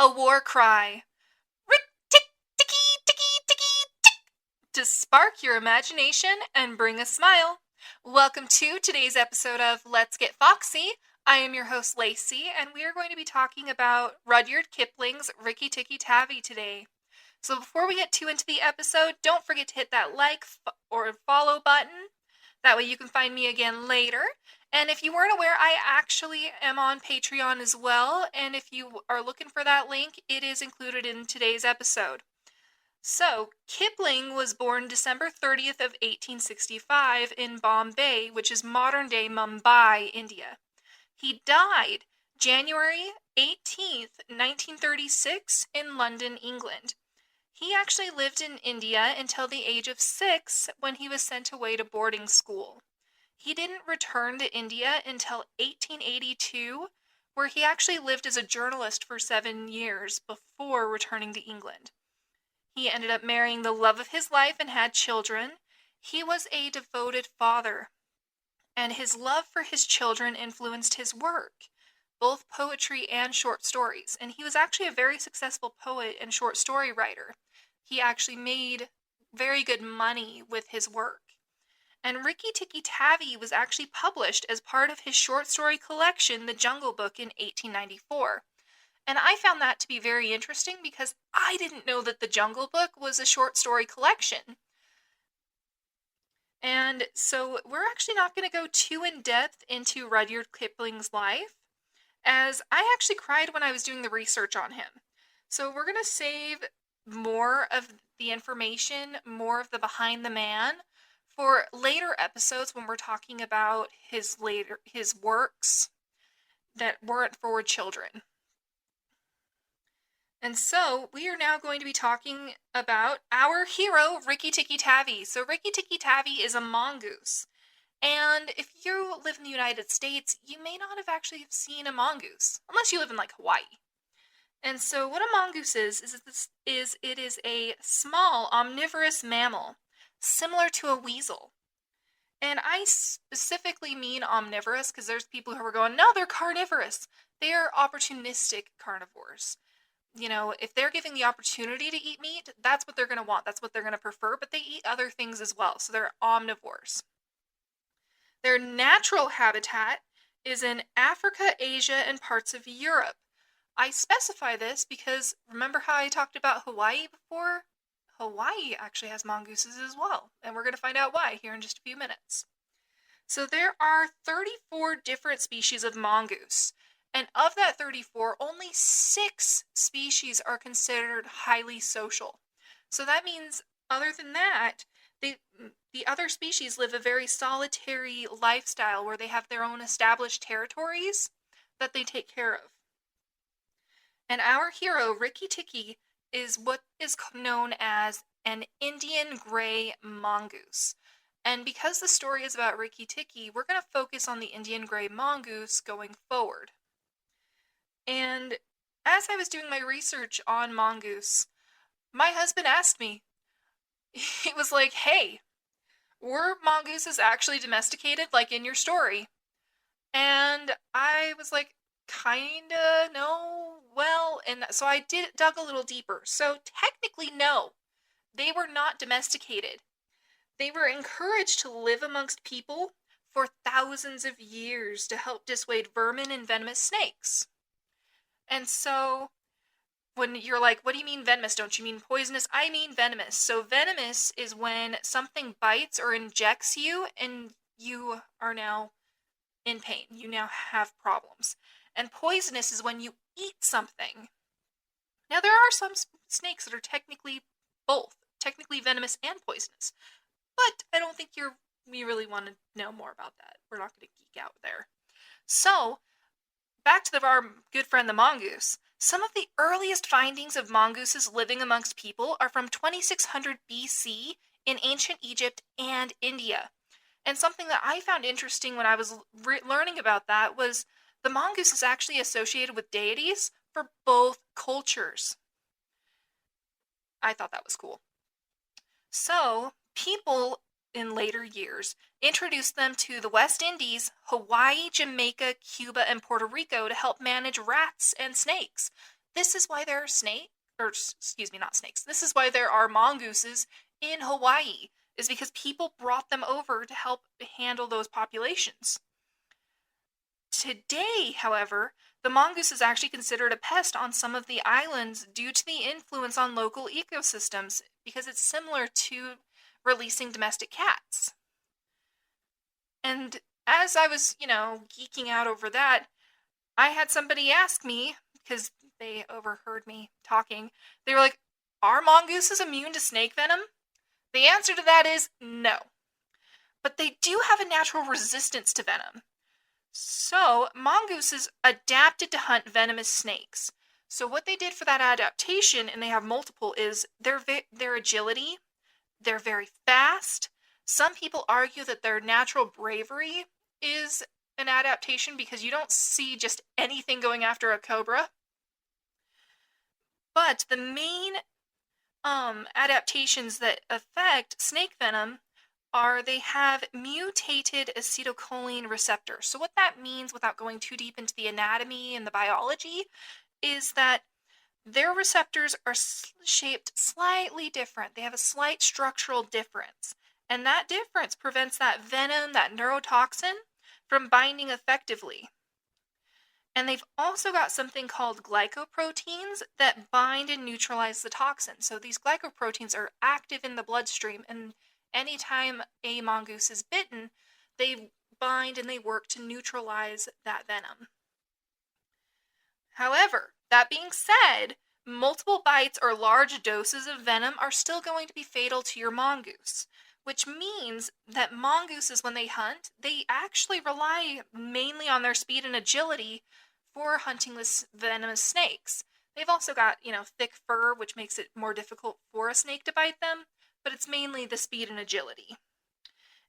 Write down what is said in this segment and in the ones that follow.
a war cry. Rikk-tikk-tikki-tikki-tikki-tchk to spark your imagination and bring a smile. Welcome to today's episode of Let's Get Foxy. I am your host Lacey, and we are going to be talking about Rudyard Kipling's Rikki-tikki-tavi today. So before we get too into the episode, don't forget to hit that like or follow button. That way you can find me again later. And if you weren't aware, I actually am on Patreon as well. And if you are looking for that link, it is included in today's episode. So, Kipling was born December 30th of 1865 in Bombay, which is modern-day Mumbai, India. He died January 18th, 1936 in London, England. He actually lived in India until the age of 6 when he was sent away to boarding school. He didn't return to India until 1882, where he actually lived as a journalist for 7 years before returning to England. He ended up marrying the love of his life and had children. He was a devoted father, and his love for his children influenced his work, both poetry and short stories. And he was actually a very successful poet and short story writer. He actually made very good money with his work. And Rikki-tikki-tavi was actually published as part of his short story collection, The Jungle Book, in 1894. And I found that to be very interesting because I didn't know that The Jungle Book was a short story collection. And so we're actually not going to go too in depth into Rudyard Kipling's life, as I actually cried when I was doing the research on him. So we're going to save more of the information, more of the behind the man, for later episodes when we're talking about his works that weren't for children. And so we are now going to be talking about our hero, Rikki-tikki-tavi. So Rikki-tikki-tavi is a mongoose. And if you live in the United States, you may not have actually seen a mongoose, unless you live in like Hawaii. And so what a mongoose is it is a small omnivorous mammal, similar to a weasel. And I specifically mean omnivorous because there's people who are going, no, they're carnivorous. They are opportunistic carnivores. You know, if they're given the opportunity to eat meat, that's what they're going to want. That's what they're going to prefer, but they eat other things as well. So they're omnivores. Their natural habitat is in Africa, Asia, and parts of Europe. I specify this because remember how I talked about Hawaii before? Hawaii actually has mongooses as well, and we're going to find out why here in just a few minutes. So there are 34 different species of mongoose, and of that 34, only 6 species are considered highly social. So that means, other than that, the other species live a very solitary lifestyle where they have their own established territories that they take care of. And our hero, Rikki-tikki, is what is known as an Indian gray mongoose. And because the story is about Rikki-tikki, we're going to focus on the Indian gray mongoose going forward. And as I was doing my research on mongoose, my husband asked me, he was like, hey, were mongooses actually domesticated like in your story? And I was like, kinda, no, well, and so I dug a little deeper. So technically, no, they were not domesticated. They were encouraged to live amongst people for thousands of years to help dissuade vermin and venomous snakes. And so when you're like, what do you mean venomous? Don't you mean poisonous? I mean venomous. So venomous is when something bites or injects you and you are now in pain. You now have problems. And poisonous is when you eat something. Now, there are some snakes that are technically both, technically venomous and poisonous. But I don't think we really want to know more about that. We're not going to geek out there. So, back to our good friend the mongoose. Some of the earliest findings of mongooses living amongst people are from 2600 BC in ancient Egypt and India. And something that I found interesting when I was learning about that was the mongoose is actually associated with deities for both cultures. I thought that was cool. So, people in later years introduced them to the West Indies, Hawaii, Jamaica, Cuba, and Puerto Rico to help manage rats and snakes. This is why there are not snakes. This is why there are mongooses in Hawaii, is because people brought them over to help handle those populations. Today, however, the mongoose is actually considered a pest on some of the islands due to the influence on local ecosystems, because it's similar to releasing domestic cats. And as I was, geeking out over that, I had somebody ask me, because they overheard me talking, they were like, are mongooses immune to snake venom? The answer to that is no. But they do have a natural resistance to venom. So, mongooses adapted to hunt venomous snakes. So what they did for that adaptation, and they have multiple, is their agility. They're very fast. Some people argue that their natural bravery is an adaptation because you don't see just anything going after a cobra. But the main adaptations that affect snake venom are they have mutated acetylcholine receptors. So what that means, without going too deep into the anatomy and the biology, is that their receptors are shaped slightly different. They have a slight structural difference. And that difference prevents that venom, that neurotoxin, from binding effectively. And they've also got something called glycoproteins that bind and neutralize the toxin. So these glycoproteins are active in the bloodstream, and anytime a mongoose is bitten, they bind and they work to neutralize that venom. However, that being said, multiple bites or large doses of venom are still going to be fatal to your mongoose, which means that mongooses, when they hunt, they actually rely mainly on their speed and agility for hunting this venomous snakes. They've also got, thick fur, which makes it more difficult for a snake to bite them, but it's mainly the speed and agility.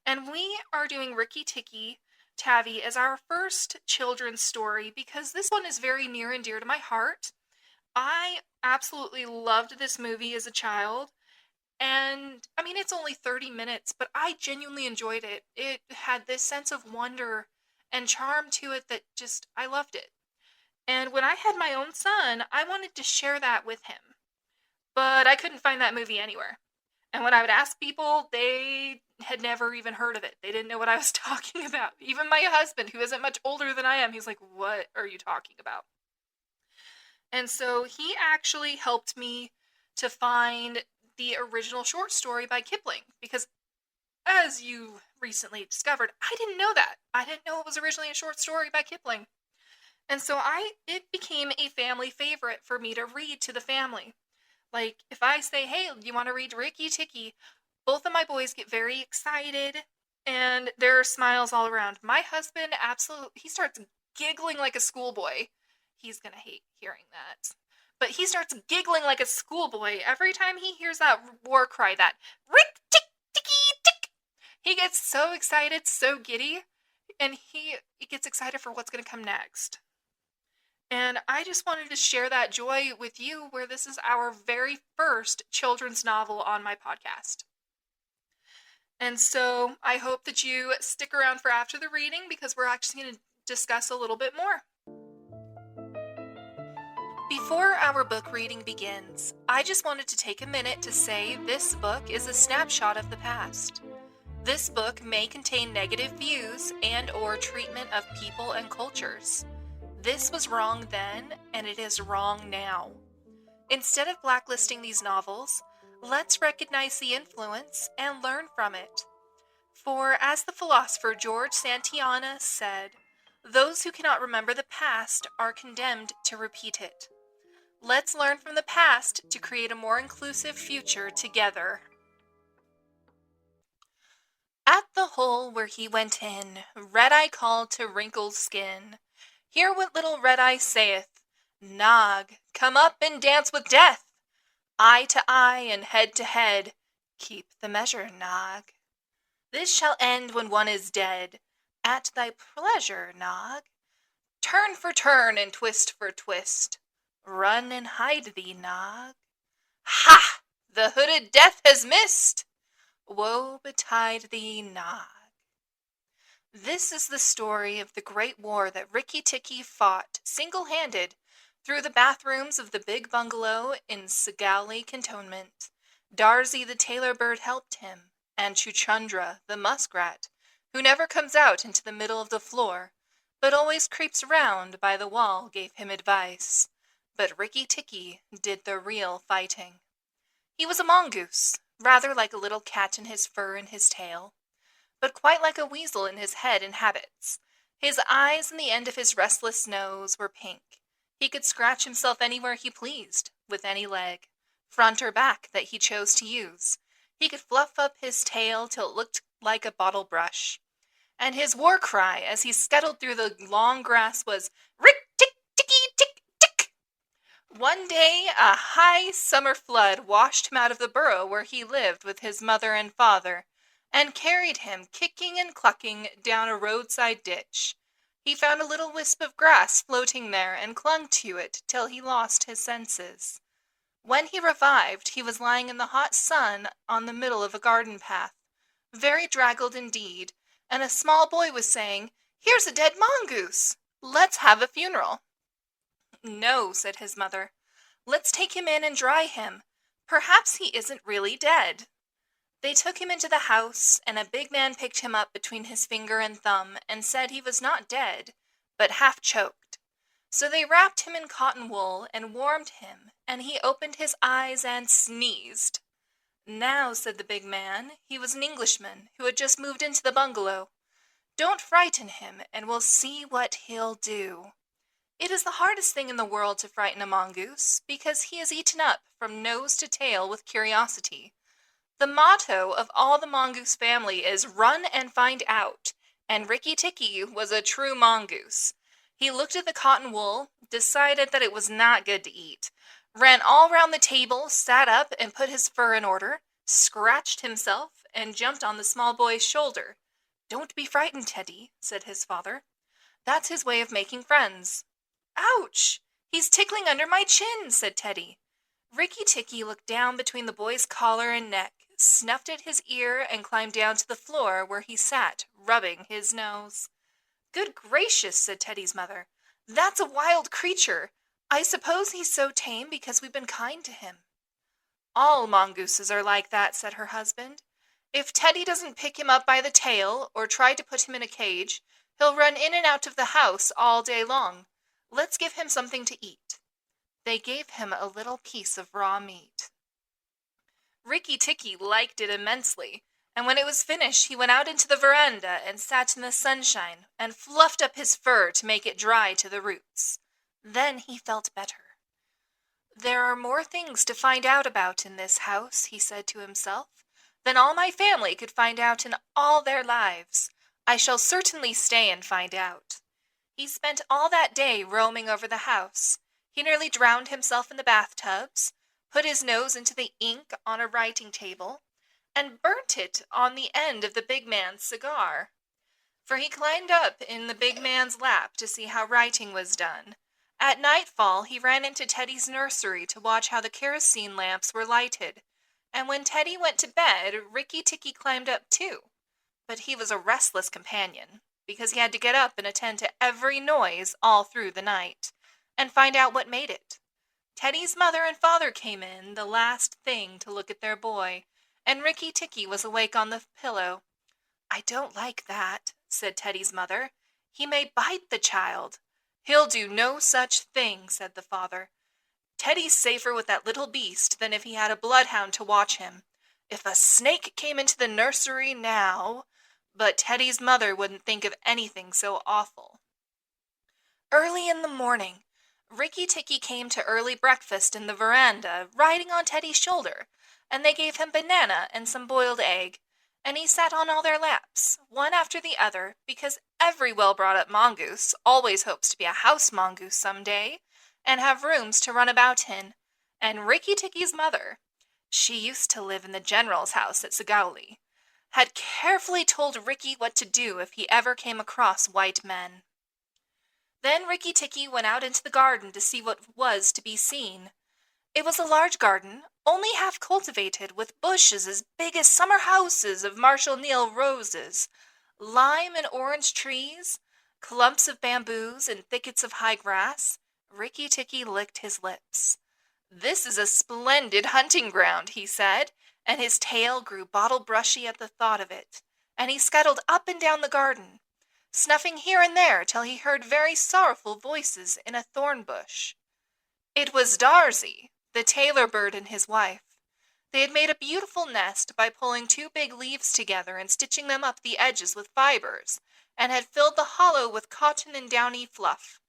And we are doing Rikki-tikki-Tavi as our first children's story because this one is very near and dear to my heart. I absolutely loved this movie as a child. And, it's only 30 minutes, but I genuinely enjoyed it. It had this sense of wonder and charm to it that I loved it. And when I had my own son, I wanted to share that with him. But I couldn't find that movie anywhere. And when I would ask people, they had never even heard of it. They didn't know what I was talking about. Even my husband, who isn't much older than I am, he's like, what are you talking about? And so he actually helped me to find the original short story by Kipling, because as you recently discovered, I didn't know that. I didn't know it was originally a short story by Kipling. And so it became a family favorite for me to read to the family. Like, if I say, hey, you want to read Rikki-tikki, both of my boys get very excited, and there are smiles all around. My husband, he starts giggling like a schoolboy. He's going to hate hearing that. But he starts giggling like a schoolboy every time he hears that war cry, that Rikk-tikk-tikki-tikki. He gets so excited, so giddy, and he gets excited for what's going to come next. And I just wanted to share that joy with you, where this is our very first children's novel on my podcast. And so I hope that you stick around for after the reading, because we're actually going to discuss a little bit more. Before our book reading begins, I just wanted to take a minute to say this book is a snapshot of the past. This book may contain negative views and/or treatment of people and cultures. This was wrong then, and it is wrong now. Instead of blacklisting these novels, let's recognize the influence and learn from it. For, as the philosopher George Santayana said, those who cannot remember the past are condemned to repeat it. Let's learn from the past to create a more inclusive future together. At the hole where he went in, Red-Eye called to Wrinkled Skin, hear what little Red-Eye saith, Nog, come up and dance with death. Eye to eye and head to head, keep the measure, Nog. This shall end when one is dead, at thy pleasure, Nog. Turn for turn and twist for twist, run and hide thee, Nog. Ha! The hooded death has missed. Woe betide thee, Nog. This is the story of the great war that Rikki-tikki fought single-handed Through the bathrooms of the big bungalow in Sagowli Cantonment, Darzy the tailor bird helped him, and Chuchundra the muskrat, who never comes out into the middle of the floor, but always creeps round by the wall, gave him advice. But Rikki-tikki did the real fighting. He was a mongoose, rather like a little cat in his fur and his tail, but quite like a weasel in his head and habits. His eyes and the end of his restless nose were pink. He could scratch himself anywhere he pleased, with any leg, front or back, that he chose to use. He could fluff up his tail till it looked like a bottle brush. And his war cry as he scuttled through the long grass was, Rikk-tikk-tikki-tikki-tchk! One day, a high summer flood washed him out of the burrow where he lived with his mother and father, and carried him, kicking and clucking, down a roadside ditch. He found a little wisp of grass floating there and clung to it till he lost his senses. When he revived, he was lying in the hot sun on the middle of a garden path, very draggled indeed, and a small boy was saying, "Here's a dead mongoose! Let's have a funeral." "No," said his mother. "Let's take him in and dry him. Perhaps he isn't really dead." They took him into the house, and a big man picked him up between his finger and thumb and said he was not dead, but half choked. So they wrapped him in cotton wool and warmed him, and he opened his eyes and sneezed. "Now," said the big man, he was an Englishman who had just moved into the bungalow, "don't frighten him, and we'll see what he'll do." It is the hardest thing in the world to frighten a mongoose, because he is eaten up from nose to tail with curiosity. The motto of all the mongoose family is "Run and find out," and Rikki-tikki was a true mongoose. He looked at the cotton wool, decided that it was not good to eat, ran all round the table, sat up and put his fur in order, scratched himself, and jumped on the small boy's shoulder. "Don't be frightened, Teddy," said his father. "That's his way of making friends." "Ouch! He's tickling under my chin," said Teddy. Rikki-tikki looked down between the boy's collar and neck, snuffed at his ear, and climbed down to the floor where he sat, rubbing his nose. "Good gracious," said Teddy's mother. "That's a wild creature. I suppose he's so tame because we've been kind to him." "All mongooses are like that," said her husband. "If Teddy doesn't pick him up by the tail, or try to put him in a cage, he'll run in and out of the house all day long. Let's give him something to eat." They gave him a little piece of raw meat. Rikki-tikki liked it immensely, and when it was finished he went out into the veranda and sat in the sunshine and fluffed up his fur to make it dry to the roots. Then he felt better. "There are more things to find out about in this house," he said to himself, "than all my family could find out in all their lives. I shall certainly stay and find out." He spent all that day roaming over the house. He nearly drowned himself in the bathtubs, put his nose into the ink on a writing table, and burnt it on the end of the big man's cigar. For he climbed up in the big man's lap to see how writing was done. At nightfall he ran into Teddy's nursery to watch how the kerosene lamps were lighted, and when Teddy went to bed, Rikki-tikki climbed up too. But he was a restless companion, because he had to get up and attend to every noise all through the night, and find out what made it. Teddy's mother and father came in the last thing to look at their boy, and Rikki-tikki was awake on the pillow. "I don't like that," said Teddy's mother. "He may bite the child." "He'll do no such thing," said the father. "Teddy's safer with that little beast than if he had a bloodhound to watch him. If a snake came into the nursery now—" But Teddy's mother wouldn't think of anything so awful. Early in the morning, Rikki-tikki came to early breakfast in the veranda, riding on Teddy's shoulder, and they gave him banana and some boiled egg, and he sat on all their laps, one after the other, because every well-brought-up mongoose always hopes to be a house mongoose some day, and have rooms to run about in. And Rikki-tikki's mother, she used to live in the general's house at Sagowli, had carefully told Rikki what to do if he ever came across white men. Then Rikki-tikki went out into the garden to see what was to be seen. It was a large garden, only half cultivated, with bushes as big as summer houses of Marshal Niel roses, lime and orange trees, clumps of bamboos and thickets of high grass, Rikki-tikki licked his lips. "This is a splendid hunting ground," he said, and his tail grew bottle-brushy at the thought of it, and he scuttled up and down the garden, snuffing here and there till he heard very sorrowful voices in a thorn bush. It was Darzy, the tailor bird, and his wife. They had made a beautiful nest by pulling 2 big leaves together and stitching them up the edges with fibers, and had filled the hollow with cotton and downy fluff.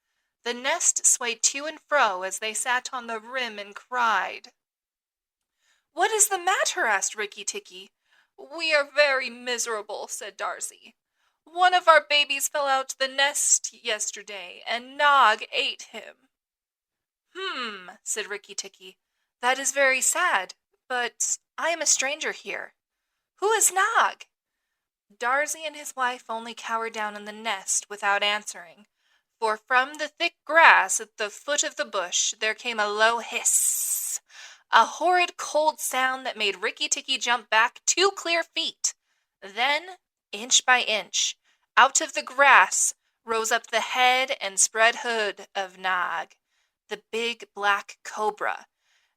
The nest swayed to and fro as they sat on the rim and cried. "What is the matter?" asked Rikki-tikki. "We are very miserable," said Darzy. "One of our babies fell out of the nest yesterday, and Nog ate him." Said Rikki-tikki. "That is very sad, but I am a stranger here. Who is Nog?" Darzy and his wife only cowered down in the nest without answering, for from the thick grass at the foot of the bush there came a low hiss, a horrid cold sound that made Rikki-tikki jump back 2 clear feet. Then, inch by inch, out of the grass rose up the head and spread hood of Nog, the big black cobra,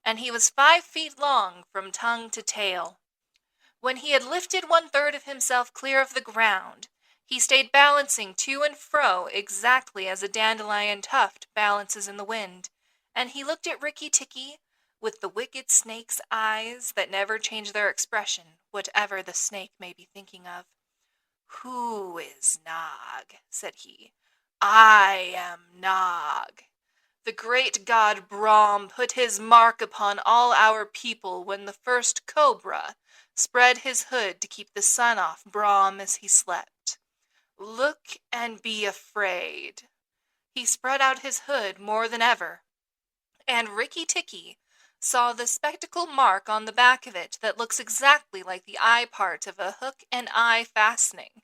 and he was 5 feet long from tongue to tail. When he had lifted 1/3 of himself clear of the ground, he stayed balancing to and fro exactly as a dandelion tuft balances in the wind, and he looked at Rikki-tikki with the wicked snake's eyes that never change their expression, whatever the snake may be thinking of. "Who is Nog?" said he. "I am Nog. The great god Brahm put his mark upon all our people when the first cobra spread his hood to keep the sun off Brahm as he slept. Look and be afraid." He spread out his hood more than ever, and Rikki-tikki saw the spectacle mark on the back of it that looks exactly like the eye part of a hook and eye fastening.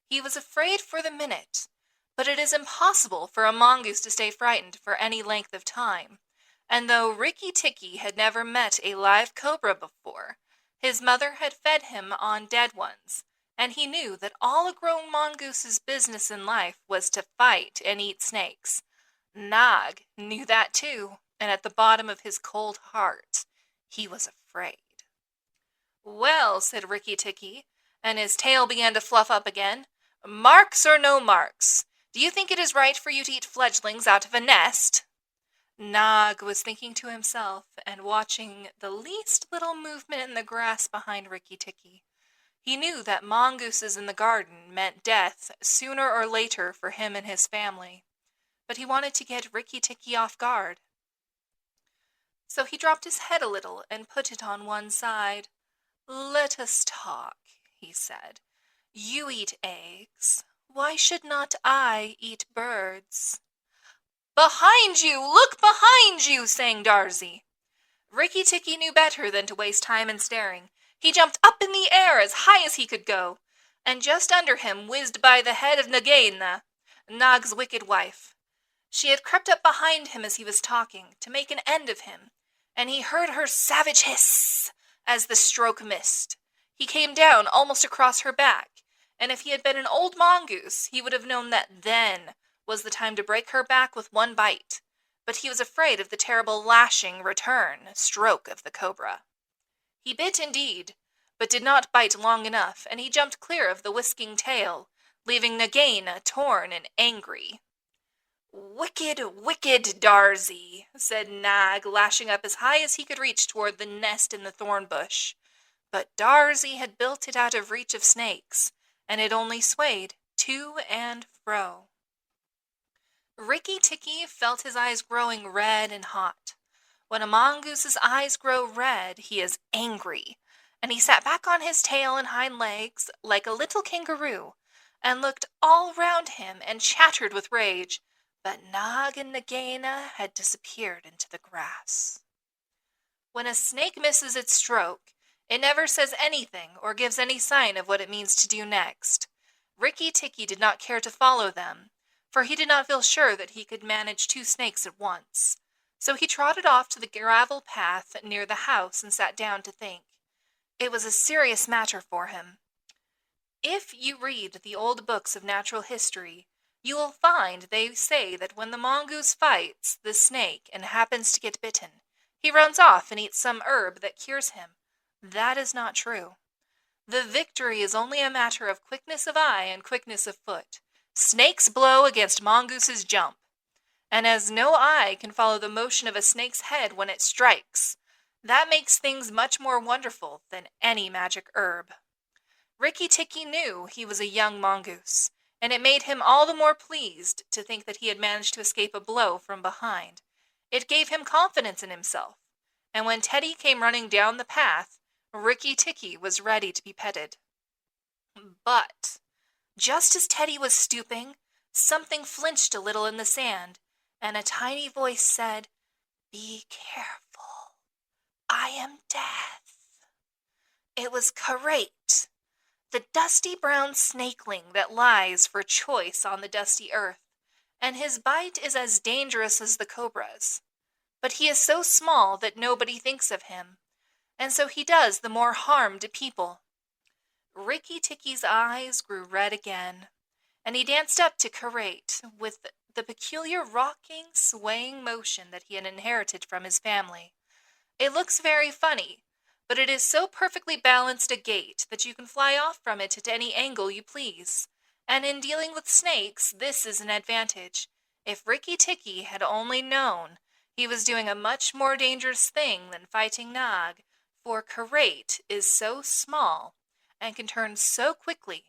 He was afraid for the minute, but it is impossible for a mongoose to stay frightened for any length of time, and though Rikki-tikki had never met a live cobra before, his mother had fed him on dead ones, and he knew that all a grown mongoose's business in life was to fight and eat snakes. Nog knew that too, and at the bottom of his cold heart he was afraid. "Well," said Rikki-tikki, and his tail began to fluff up again, "marks or no marks? Do you think it is right for you to eat fledglings out of a nest?" Nog was thinking to himself and watching the least little movement in the grass behind Rikki-tikki. He knew that mongooses in the garden meant death sooner or later for him and his family, but he wanted to get Rikki-tikki off guard. So he dropped his head a little and put it on one side. "Let us talk," he said. "You eat eggs. Why should not I eat birds?" "Behind you! Look behind you!" sang Darzy. Rikki-tikki knew better than to waste time in staring. He jumped up in the air as high as he could go, and just under him whizzed by the head of Nagaina, Nog's wicked wife. She had crept up behind him as he was talking, to make an end of him, and he heard her savage hiss as the stroke missed. He came down almost across her back, and if he had been an old mongoose, he would have known that then was the time to break her back with one bite, but he was afraid of the terrible lashing return stroke of the cobra. He bit indeed, but did not bite long enough, and he jumped clear of the whisking tail, leaving Nagaina torn and angry. "Wicked, wicked Darzy," said Nog, lashing up as high as he could reach toward the nest in the thorn bush. But Darzy had built it out of reach of snakes, and it only swayed to and fro. Rikki-tikki felt his eyes growing red and hot. When a mongoose's eyes grow red, he is angry, and he sat back on his tail and hind legs like a little kangaroo, and looked all round him and chattered with rage, but Nog and Nagaina had disappeared into the grass. When a snake misses its stroke, it never says anything or gives any sign of what it means to do next. Rikki-tikki did not care to follow them, for he did not feel sure that he could manage 2 snakes at once. So he trotted off to the gravel path near the house and sat down to think. It was a serious matter for him. If you read the old books of natural history, You will find they say that when the mongoose fights the snake and happens to get bitten, he runs off and eats some herb that cures him. That is not true. The victory is only a matter of quickness of eye and quickness of foot. Snakes blow against mongooses jump. And as no eye can follow the motion of a snake's head when it strikes, that makes things much more wonderful than any magic herb. Rikki-tikki knew he was a young mongoose, and it made him all the more pleased to think that he had managed to escape a blow from behind. It gave him confidence in himself, and when Teddy came running down the path, Rikki-tikki was ready to be petted. But just as Teddy was stooping, something flinched a little in the sand, and a tiny voice said, "Be careful. I am Death." It was Karate, the dusty brown snakeling that lies for choice on the dusty earth, and his bite is as dangerous as the cobra's. But he is so small that nobody thinks of him, and so he does the more harm to people. Rikki-tikki's eyes grew red again, and he danced up to Karate with the peculiar rocking, swaying motion that he had inherited from his family. It looks very funny, but it is so perfectly balanced a gait that you can fly off from it at any angle you please. And in dealing with snakes, this is an advantage. If Rikki-tikki had only known, he was doing a much more dangerous thing than fighting Nag, for Karate is so small and can turn so quickly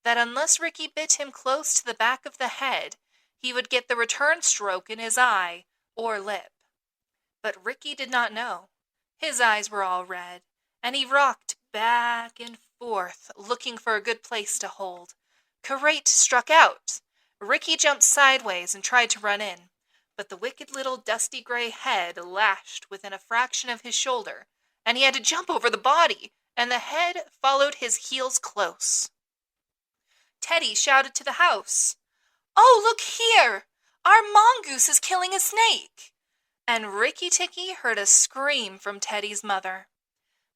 that unless Rikki bit him close to the back of the head, he would get the return stroke in his eye or lip. But Rikki did not know. His eyes were all red, and he rocked back and forth, looking for a good place to hold. Karate struck out. Rikki jumped sideways and tried to run in, but the wicked little dusty gray head lashed within a fraction of his shoulder, and he had to jump over the body, and the head followed his heels close. Teddy shouted to the house, "Oh, look here! Our mongoose is killing a snake!" And Rikki-tikki heard a scream from Teddy's mother.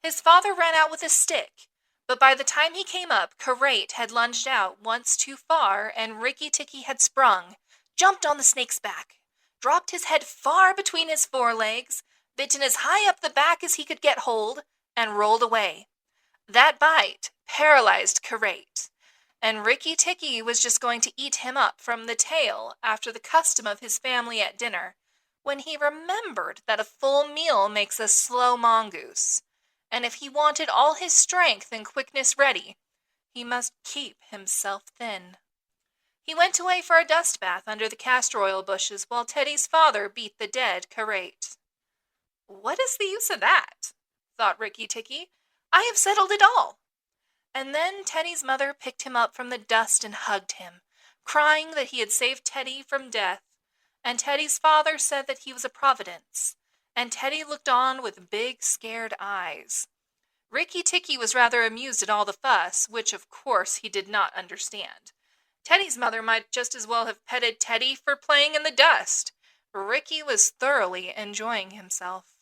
His father ran out with a stick, but by the time he came up, Karate had lunged out once too far, and Rikki-tikki had sprung, jumped on the snake's back, dropped his head far between his forelegs, bitten as high up the back as he could get hold, and rolled away. That bite paralyzed Karate, and Rikki-tikki was just going to eat him up from the tail after the custom of his family at dinner, when he remembered that a full meal makes a slow mongoose, and if he wanted all his strength and quickness ready, he must keep himself thin. He went away for a dust bath under the castor oil bushes while Teddy's father beat the dead Karate. "What is the use of that?" thought Rikki-tikki. "I have settled it all." And then Teddy's mother picked him up from the dust and hugged him, crying that he had saved Teddy from death. And Teddy's father said that he was a providence, and Teddy looked on with big, scared eyes. Rikki-tikki was rather amused at all the fuss, which of course he did not understand. Teddy's mother might just as well have petted Teddy for playing in the dust. Rikki was thoroughly enjoying himself.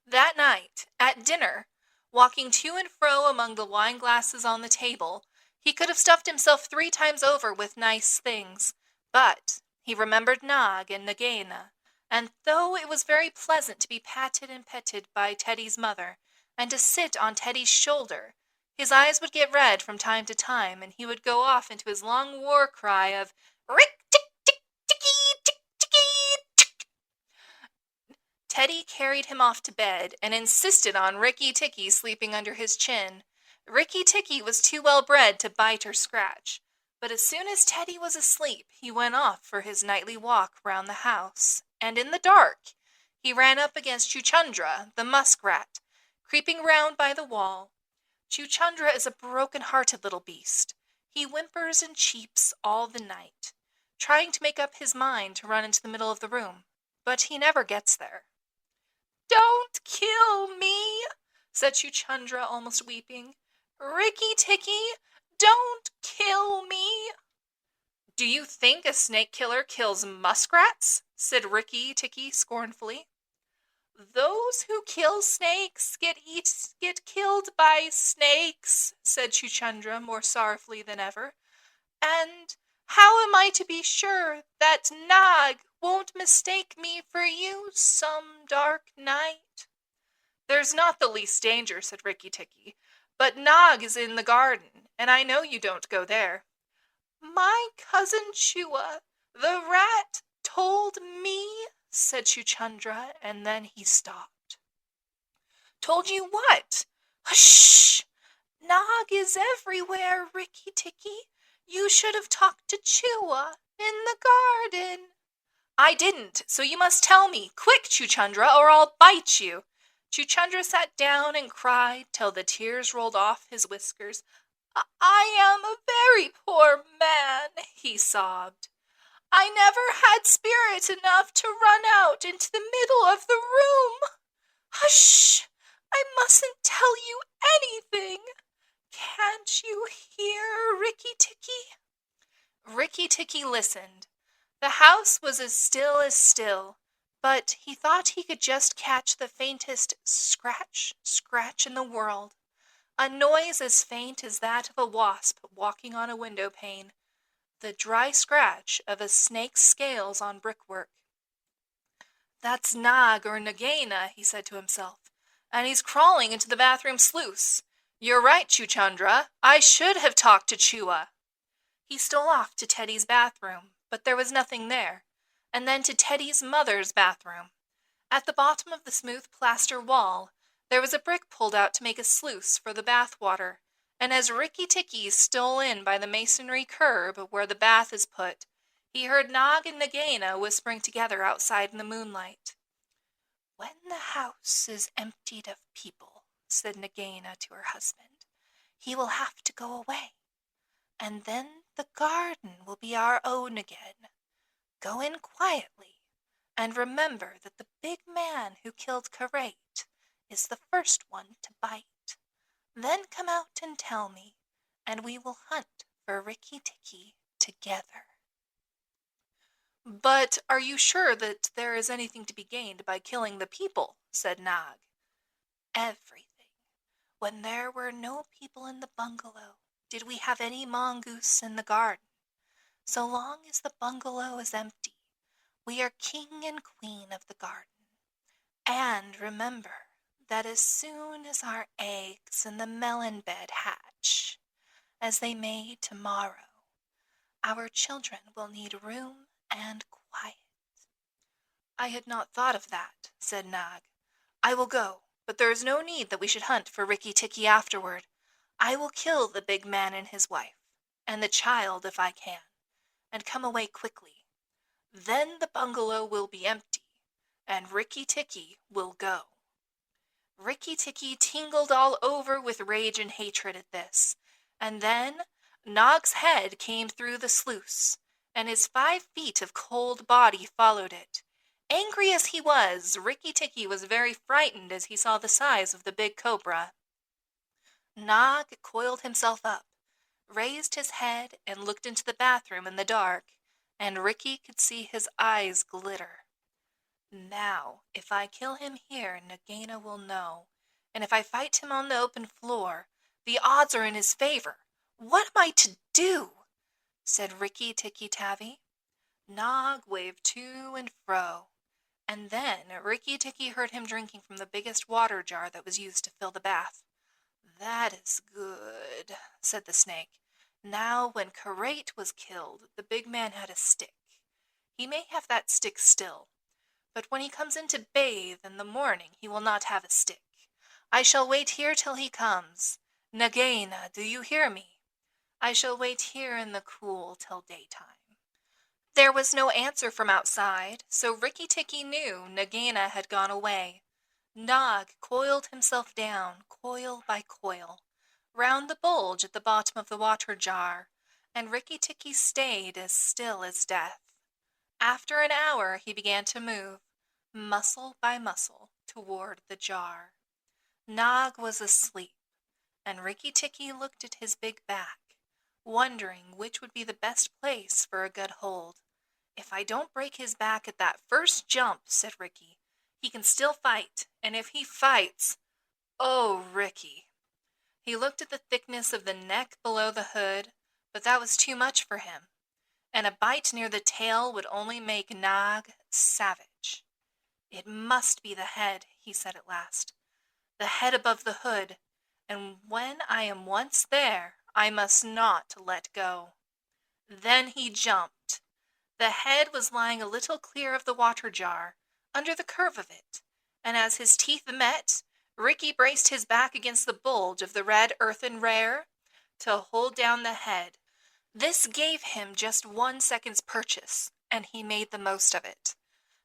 That night, at dinner, walking to and fro among the wine glasses on the table, he could have stuffed himself 3 times over with nice things, but he remembered Nag and Nagaina, and though it was very pleasant to be patted and petted by Teddy's mother, and to sit on Teddy's shoulder, his eyes would get red from time to time, and he would go off into his long war cry of Rikk-tikk-tikki-tikki-tchk. Teddy carried him off to bed and insisted on Rikki-tikki sleeping under his chin. Rikki-tikki was too well bred to bite or scratch, but as soon as Teddy was asleep, he went off for his nightly walk round the house, and in the dark he ran up against Chuchundra, the muskrat, creeping round by the wall. Chuchundra is a broken-hearted little beast. He whimpers and cheeps all the night, trying to make up his mind to run into the middle of the room, but he never gets there. "Don't kill me," said Chuchundra, almost weeping. "Rikki-tikki, don't kill me." "Do you think a snake killer kills muskrats?" said Rikki-tikki scornfully. "Those who kill snakes get killed by snakes," said Chuchundra more sorrowfully than ever. "And How am I to be sure that Nog won't mistake me for you some dark night? There's not the least danger, said Rikki-tikki, but Nog is in the garden, and I know you don't go there. My cousin Chua, the rat, told me, said Chuchundra, and then he stopped. Told you what? Hush! Nog is everywhere, Rikki-tikki. You should have talked to Chua in the garden. I didn't, so you must tell me. Quick, Chuchundra, or I'll bite you. Chuchundra sat down and cried till the tears rolled off his whiskers. I am a very poor man, he sobbed. I never had spirit enough to run out into the middle of the room. Hush! I mustn't tell you anything. Can't you hear, Rikki-tikki? Rikki-tikki listened. The house was as still, but he thought he could just catch the faintest scratch, scratch in the world. A noise as faint as that of a wasp walking on a window pane. The dry scratch of a snake's scales on brickwork. That's Nog or Nagaina, he said to himself, and he's crawling into the bathroom sluice. You're right, Chuchundra. I should have talked to Chua. He stole off to Teddy's bathroom, but there was nothing there, and then to Teddy's mother's bathroom. At the bottom of the smooth plaster wall, there was a brick pulled out to make a sluice for the bath water, and as Rikki-tikki stole in by the masonry curb where the bath is put, he heard Nog and Nagaina whispering together outside in the moonlight. When the house is emptied of people, said Nagaina to her husband, he will have to go away, and then the garden will be our own again. Go in quietly, and remember that the big man who killed Karate is the first one to bite. Then come out and tell me, and we will hunt for Rikki-tikki together. But are you sure that there is anything to be gained by killing the people? Said Nog. Everything. When there were no people in the bungalow, did we have any mongoose in the garden? So long as the bungalow is empty, we are king and queen of the garden. And remember that as soon as our eggs in the melon bed hatch, as they may tomorrow, our children will need room and quiet. I had not thought of that, said Nog. I will go, but there is no need that we should hunt for Rikki-tikki afterward. I will kill the big man and his wife, and the child if I can, and come away quickly. Then the bungalow will be empty, and Rikki-tikki will go. Rikki-tikki tingled all over with rage and hatred at this, and then Nog's head came through the sluice, and his 5 feet of cold body followed it. Angry as he was, Rikki-tikki was very frightened as he saw the size of the big cobra. Nog coiled himself up, raised his head, and looked into the bathroom in the dark, and Rikki could see his eyes glitter. Now, if I kill him here, Nagaina will know, and if I fight him on the open floor, the odds are in his favor. What am I to do? Said Rikki-tikki-tavi. Nog waved to and fro, and then Rikki-tikki heard him drinking from the biggest water jar that was used to fill the bath. That is good, said the snake. Now, when Karate was killed, the big man had a stick. He may have that stick still, but when he comes in to bathe in the morning, he will not have a stick. I shall wait here till he comes. Nagaina, do you hear me? I shall wait here in the cool till daytime. There was no answer from outside, so Rikki-tikki knew Nagaina had gone away. Nog coiled himself down, coil by coil, round the bulge at the bottom of the water jar, and Rikki-tikki stayed as still as death. After an hour he began to move, muscle by muscle, toward the jar. Nog was asleep, and Rikki-tikki looked at his big back, wondering which would be the best place for a good hold. If I don't break his back at that first jump, said Rikki, he can still fight, and if he fights... Oh, Rikki! He looked at the thickness of the neck below the hood, but that was too much for him. and a bite near the tail would only make Nog savage. "It must be the head," he said at last. "The head above the hood, and when I am once there, I must not let go." Then he jumped. The head was lying a little clear of the water jar, under the curve of it, and as his teeth met, Rikki braced his back against the bulge of the red earthenware to hold down the head. This gave him just 1 second's purchase, and he made the most of it.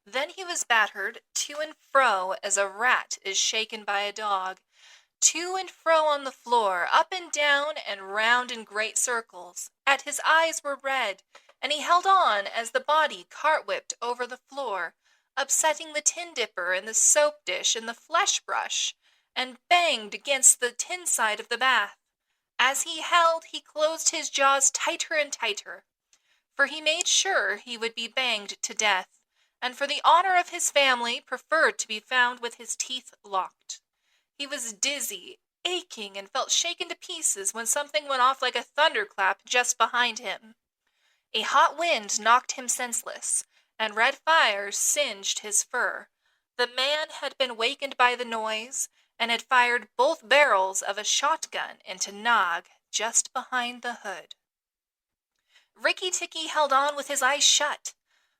Then he was battered to and fro as a rat is shaken by a dog, to and fro on the floor, up and down and round in great circles. And his eyes were red, and he held on as the body cart-whipped over the floor, upsetting the tin dipper and the soap dish and the flesh brush, and banged against the tin side of the bath. As he held, he closed his jaws tighter and tighter, for he made sure he would be banged to death, and for the honor of his family preferred to be found with his teeth locked. He was dizzy, aching, and felt shaken to pieces when something went off like a thunderclap just behind him. A hot wind knocked him senseless, and red fires singed his fur. The man had been wakened by the noise, and had fired both barrels of a shotgun into Nog just behind the hood. Rikki-tikki held on with his eyes shut,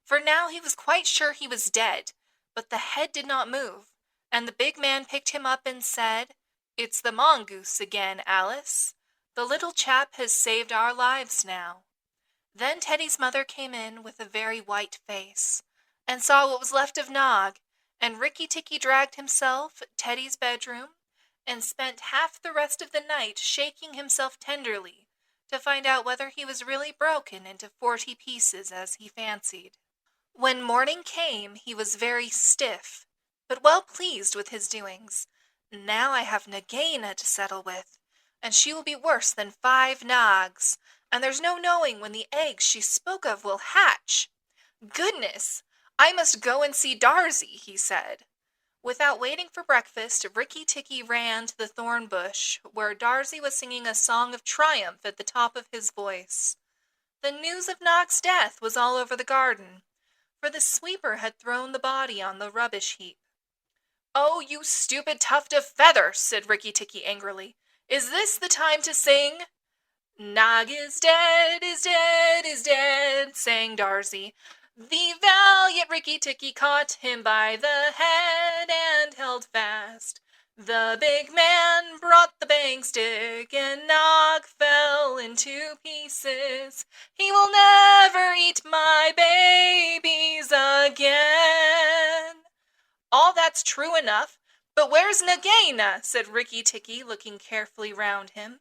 for now he was quite sure he was dead, but the head did not move, and the big man picked him up and said, "It's the mongoose again, Alice. The little chap has saved our lives now." Then Teddy's mother came in with a very white face, and saw what was left of Nog, and Rikki-tikki dragged himself to Teddy's bedroom, and spent half the rest of the night shaking himself tenderly, to find out whether he was really broken into 40 pieces as he fancied. When morning came, he was very stiff, but well pleased with his doings. "Now I have Nagaina to settle with, and she will be worse than 5 Nogs, and there's no knowing when the eggs she spoke of will hatch. Goodness! I must go and see Darzy," he said. Without waiting for breakfast, Rikki-tikki ran to the thorn bush, where Darzy was singing a song of triumph at the top of his voice. The news of Nog's death was all over the garden, for the sweeper had thrown the body on the rubbish heap. "Oh, you stupid tuft of feathers," said Rikki-tikki angrily. "Is this the time to sing?" "Nog is dead, is dead, is dead," sang Darzy. "The valiant Rikki-tikki caught him by the head and held fast. The big man brought the bang stick, and Nog fell into pieces. He will never eat my babies again." "All that's true enough, but where's Nagaina?" said Rikki-tikki, looking carefully round him.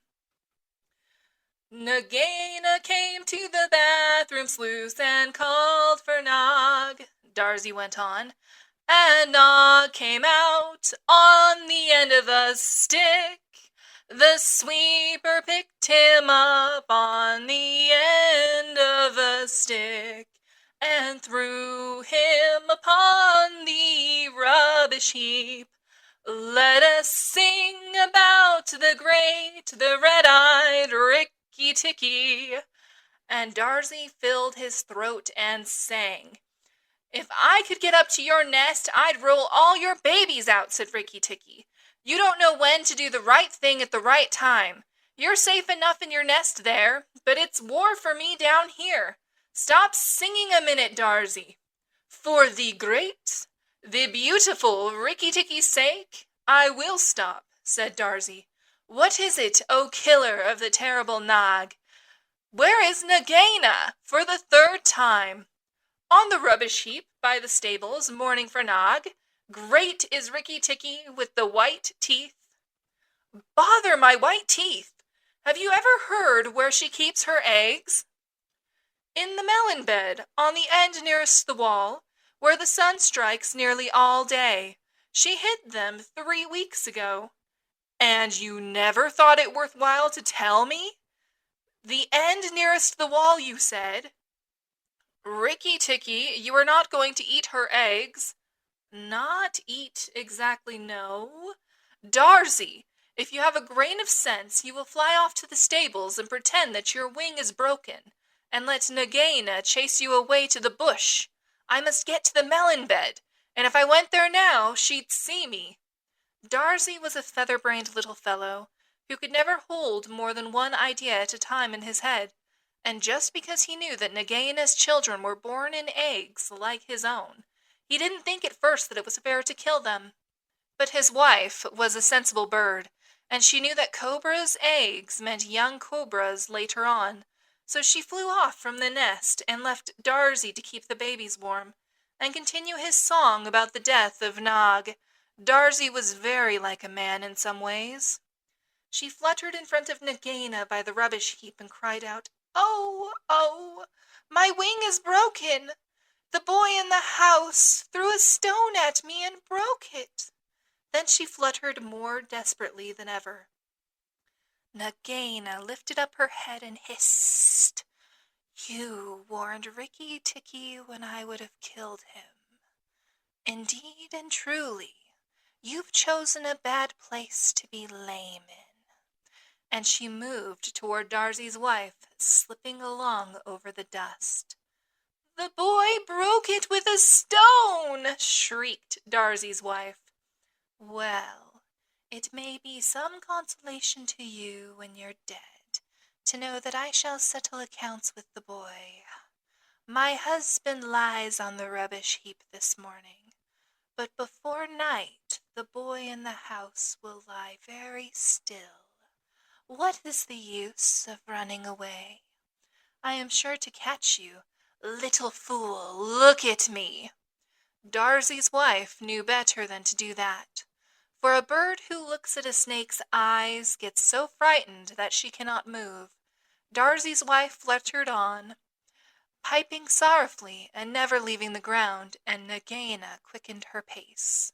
"Nagaina came to the bathroom sluice and called for Nog," Darzy went on, "and Nog came out on the end of a stick. The sweeper picked him up on the end of a stick and threw him upon the rubbish heap. Let us sing about the great, the red-eyed Rikki-tikki." And Darzy filled his throat and sang. "If I could get up to your nest, I'd roll all your babies out," said Rikki-tikki. "You don't know when to do the right thing at the right time. You're safe enough in your nest there, but it's war for me down here. Stop singing a minute, Darzy." "For the great, the beautiful Rikki-tikki's sake, I will stop," said Darzy. "What is it, O killer of the terrible Nog? Where is Nagaina for the 3rd time?" "On the rubbish heap by the stables, mourning for Nog. Great is Rikki-tikki with the white teeth." "Bother my white teeth! Have you ever heard where she keeps her eggs?" "In the melon bed, on the end nearest the wall, where the sun strikes nearly all day. She hid them 3 weeks ago." "And you never thought it worth while to tell me?" "The end nearest the wall, you said." "Rikki-tikki, you are not going to eat her eggs?" "Not eat exactly, no." "Darzy, if you have a grain of sense, you will fly off to the stables and pretend that your wing is broken, and let Nagaina chase you away to the bush. I must get to the melon bed, and if I went there now, she'd see me." Darzy was a feather-brained little fellow who could never hold more than one idea at a time in his head, and just because he knew that Nagaina's children were born in eggs like his own, he didn't think at first that it was fair to kill them. But his wife was a sensible bird, and she knew that cobras' eggs meant young cobras later on, so she flew off from the nest and left Darzy to keep the babies warm, and continue his song about the death of Nag. Darzy was very like a man in some ways. She fluttered in front of Nagaina by the rubbish heap and cried out, "Oh, oh, my wing is broken! The boy in the house threw a stone at me and broke it." Then she fluttered more desperately than ever. Nagaina lifted up her head and hissed, "You warned Rikki-tikki when I would have killed him. Indeed and truly, you've chosen a bad place to be lame in." And she moved toward Darzy's wife, slipping along over the dust. "The boy broke it with a stone!" shrieked Darzy's wife. "Well, it may be some consolation to you when you're dead to know that I shall settle accounts with the boy. My husband lies on the rubbish heap this morning, but before night the boy in the house will lie very still. What is the use of running away? I am sure to catch you. Little fool, look at me." Darzy's wife knew better than to do that, for a bird who looks at a snake's eyes gets so frightened that she cannot move. Darzy's wife fluttered on, piping sorrowfully and never leaving the ground, and Nagaina quickened her pace.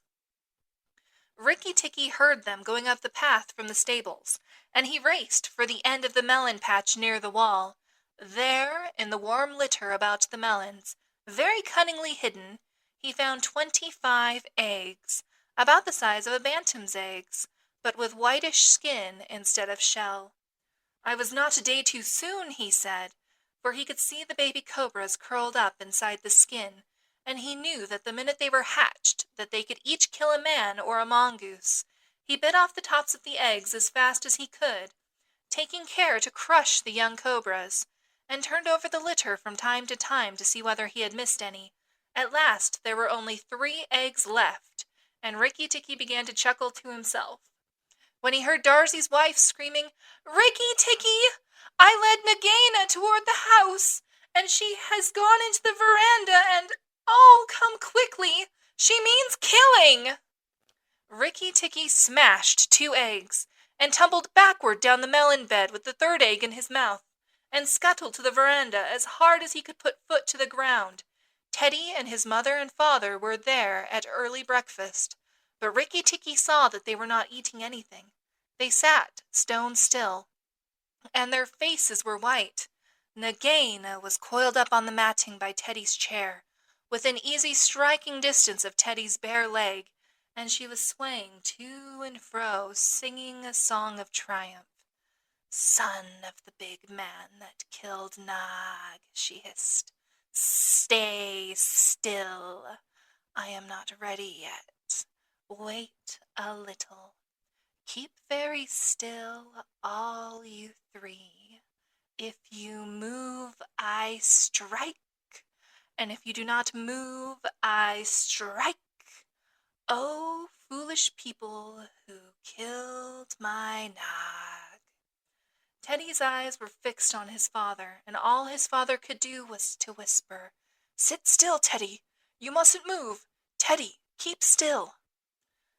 Rikki-tikki heard them going up the path from the stables, and he raced for the end of the melon patch near the wall. There, in the warm litter about the melons, very cunningly hidden, he found 25 eggs, about the size of a bantam's eggs, but with whitish skin instead of shell. "I was not a day too soon," he said, for he could see the baby cobras curled up inside the skin, and he knew that the minute they were hatched that they could each kill a man or a mongoose. He bit off the tops of the eggs as fast as he could, taking care to crush the young cobras, and turned over the litter from time to time to see whether he had missed any. At last there were only 3 eggs left, and Rikki-tikki began to chuckle to himself, when he heard Darzy's wife screaming, "Rikki-tikki! I led Nagaina toward the house, and she has gone into the veranda, and oh, come quickly! She means killing!" Rikki-tikki smashed 2 eggs, and tumbled backward down the melon bed with the 3rd egg in his mouth, and scuttled to the veranda as hard as he could put foot to the ground. Teddy and his mother and father were there at early breakfast, but Rikki-tikki saw that they were not eating anything. They sat stone still, and their faces were white. Nagaina was coiled up on the matting by Teddy's chair, within easy striking distance of Teddy's bare leg, and she was swaying to and fro, singing a song of triumph. "Son of the big man that killed Nag," she hissed, "stay still. I am not ready yet. Wait a little. Keep very still, all you 3. If you move, I strike, and if you do not move, I strike. Oh, foolish people who killed my Nag." Teddy's eyes were fixed on his father, and all his father could do was to whisper, "Sit still, Teddy. You mustn't move. Teddy, keep still."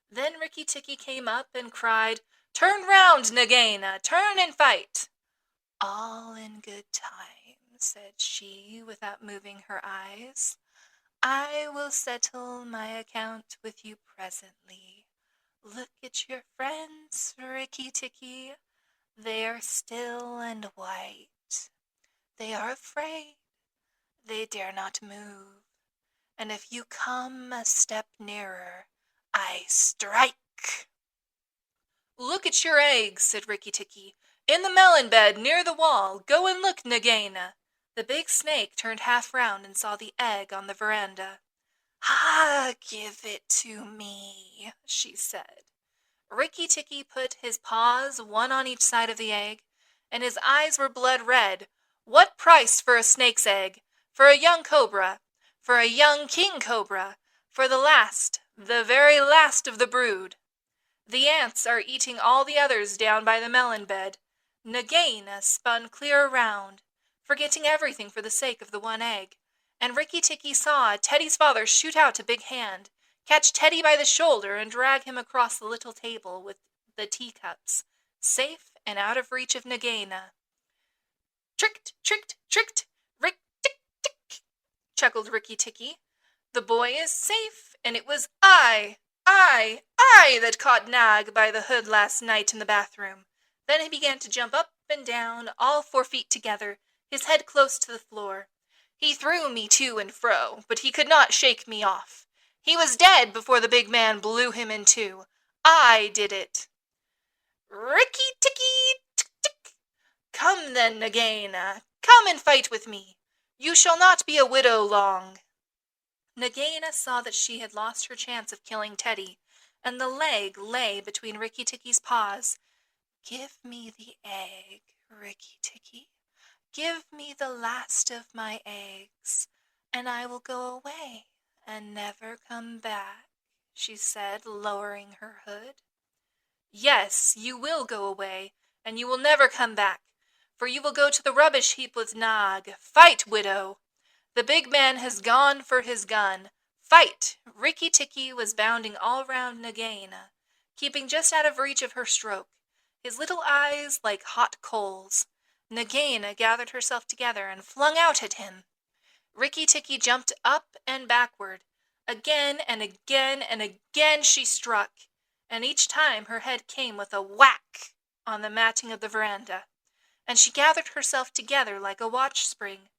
Then Rikki-tikki came up and cried, "Turn round, Nagaina, turn and fight." "All in good time," said she, without moving her eyes. "I will settle my account with you presently. Look at your friends, Rikki-tikki. They are still and white. They are afraid. They dare not move. And if you come a step nearer, I strike." "Look at your eggs," said Rikki-tikki. "In the melon bed near the wall. Go and look, Nagaina." The big snake turned half round and saw the egg on the veranda. "Ah, give it to me," she said. Rikki-tikki put his paws one on each side of the egg, and his eyes were blood red. "What price for a snake's egg? For a young cobra? For a young king cobra? For the very last of the brood? The ants are eating all the others down by the melon bed." Nagaina spun clear around, forgetting everything for the sake of the one egg, and Rikki-tikki saw Teddy's father shoot out a big hand, catch Teddy by the shoulder, and drag him across the little table with the teacups, safe and out of reach of Nagaina. "Tricked, tricked, tricked, Rikk-tikk-tikki-tikki-tikki," chuckled Rikki-tikki. "The boy is safe, and it was I that caught Nag by the hood last night in the bathroom." Then he began to jump up and down, all 4 feet together, his head close to the floor. "He threw me to and fro, but he could not shake me off. He was dead before the big man blew him in two. I did it." "Rikki-tikki-tikki-tikki. Come then, Nagaina, come and fight with me. You shall not be a widow long." Nagaina saw that she had lost her chance of killing Teddy, and the leg lay between Rikki-tikki's paws. "Give me the egg, Rikki-tikki. Give me the last of my eggs, and I will go away and never come back," she said, lowering her hood. "Yes, you will go away, and you will never come back, for you will go to the rubbish heap with Nag. Fight, widow! The big man has gone for his gun. Fight!" Rikki-tikki was bounding all round Nagaina, keeping just out of reach of her stroke, his little eyes like hot coals. Nagaina gathered herself together and flung out at him. Rikki-tikki jumped up and backward. Again and again and again she struck, and each time her head came with a whack on the matting of the veranda, and she gathered herself together like a watch spring.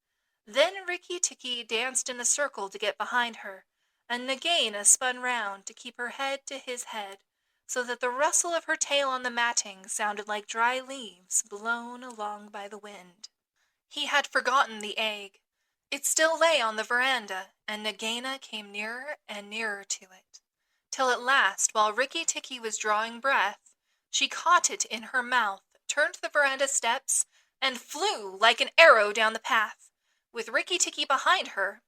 Then Rikki-tikki danced in a circle to get behind her, and Nagaina spun round to keep her head to his head, so that the rustle of her tail on the matting sounded like dry leaves blown along by the wind. He had forgotten the egg. It still lay on the veranda, and Nagaina came nearer and nearer to it, till at last, while Rikki-tikki was drawing breath, she caught it in her mouth, turned the veranda steps, and flew like an arrow down the path, with Rikki-tikki behind her.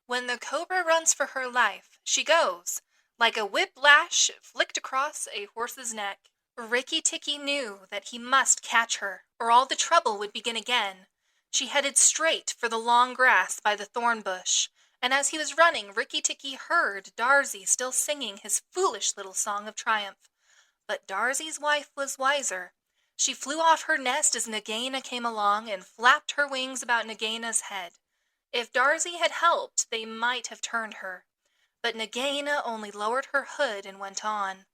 When the cobra runs for her life, she goes, like a whip-lash flicked across a horse's neck. Rikki-tikki knew that he must catch her, or all the trouble would begin again. She headed straight for the long grass by the thorn bush, and as he was running, Rikki-tikki heard Darzee still singing his foolish little song of triumph. But Darzee's wife was wiser. She flew off her nest as Nagaina came along and flapped her wings about Nagaina's head. If Darzee had helped, they might have turned her. But Nagaina only lowered her hood and went on.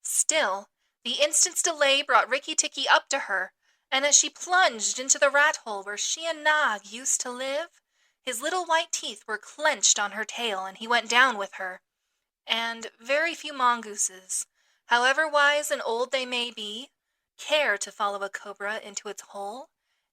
Still, the instant's delay brought Rikki-tikki up to her, and as she plunged into the rat hole where she and Nag used to live, his little white teeth were clenched on her tail, and he went down with her. And very few mongooses, however wise and old they may be, care to follow a cobra into its hole.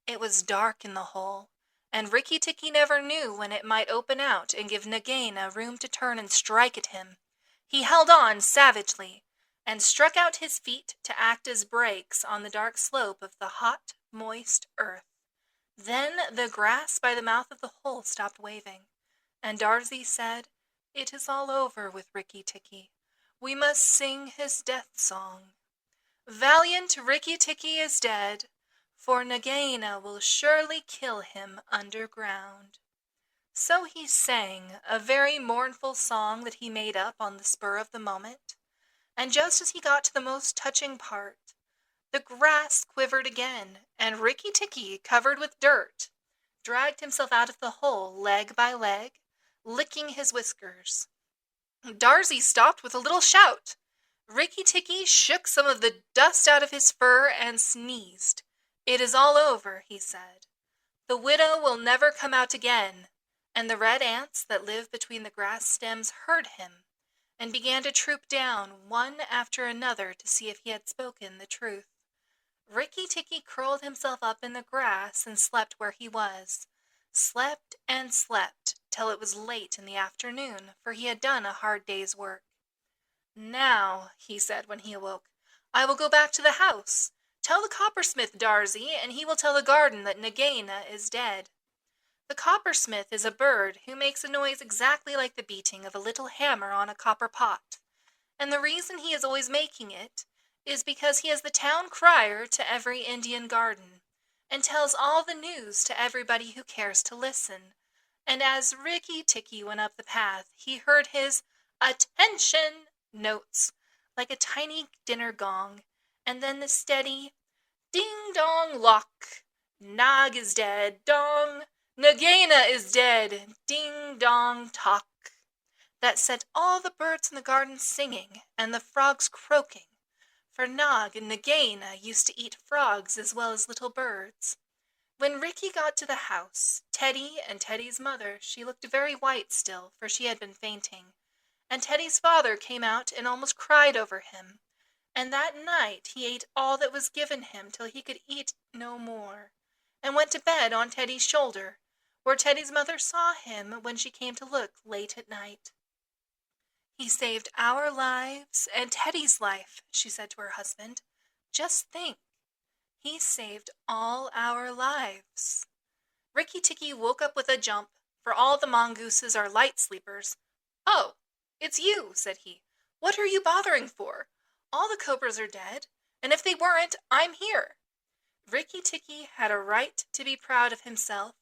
It was dark in the hole, and Rikki-tikki never knew when it might open out and give Nagaina room to turn and strike at him. He held on savagely, and struck out his feet to act as brakes on the dark slope of the hot, moist earth. Then the grass by the mouth of the hole stopped waving, and Darzee said, "It is all over with Rikki-tikki. We must sing his death song. Valiant Rikki-tikki is dead, for Nagaina will surely kill him underground." So he sang a very mournful song that he made up on the spur of the moment, and just as he got to the most touching part, the grass quivered again, and Rikki-tikki, covered with dirt, dragged himself out of the hole leg by leg, licking his whiskers. Darzee stopped with a little shout. Rikki-tikki shook some of the dust out of his fur and sneezed. "It is all over," he said. "The widow will never come out again," and the red ants that live between the grass stems heard him, and began to troop down one after another to see if he had spoken the truth. Rikki-tikki curled himself up in the grass and slept where he was, slept and slept till it was late in the afternoon, for he had done a hard day's work. "Now," he said when he awoke, "I will go back to the house. Tell the coppersmith, Darzy, and he will tell the garden that Nagaina is dead." The coppersmith is a bird who makes a noise exactly like the beating of a little hammer on a copper pot, and the reason he is always making it is because he is the town crier to every Indian garden, and tells all the news to everybody who cares to listen. And as Rikki-tikki went up the path, he heard his "attention" notes, like a tiny dinner gong, and then the steady "ding-dong lock, Nog is dead, dong, Nagaina is dead, ding-dong tock," that set all the birds in the garden singing and the frogs croaking, for Nog and Nagaina used to eat frogs as well as little birds. When Rikki got to the house, Teddy and Teddy's mother, she looked very white still, for she had been fainting, and Teddy's father came out and almost cried over him, and that night he ate all that was given him till he could eat no more, and went to bed on Teddy's shoulder, where Teddy's mother saw him when she came to look late at night. "He saved our lives and Teddy's life," she said to her husband. "Just think. He saved all our lives." Rikki-tikki woke up with a jump, for all the mongooses are light sleepers. "Oh, it's you," said he. "What are you bothering for? All the cobras are dead, and if they weren't, I'm here." Rikki-tikki had a right to be proud of himself,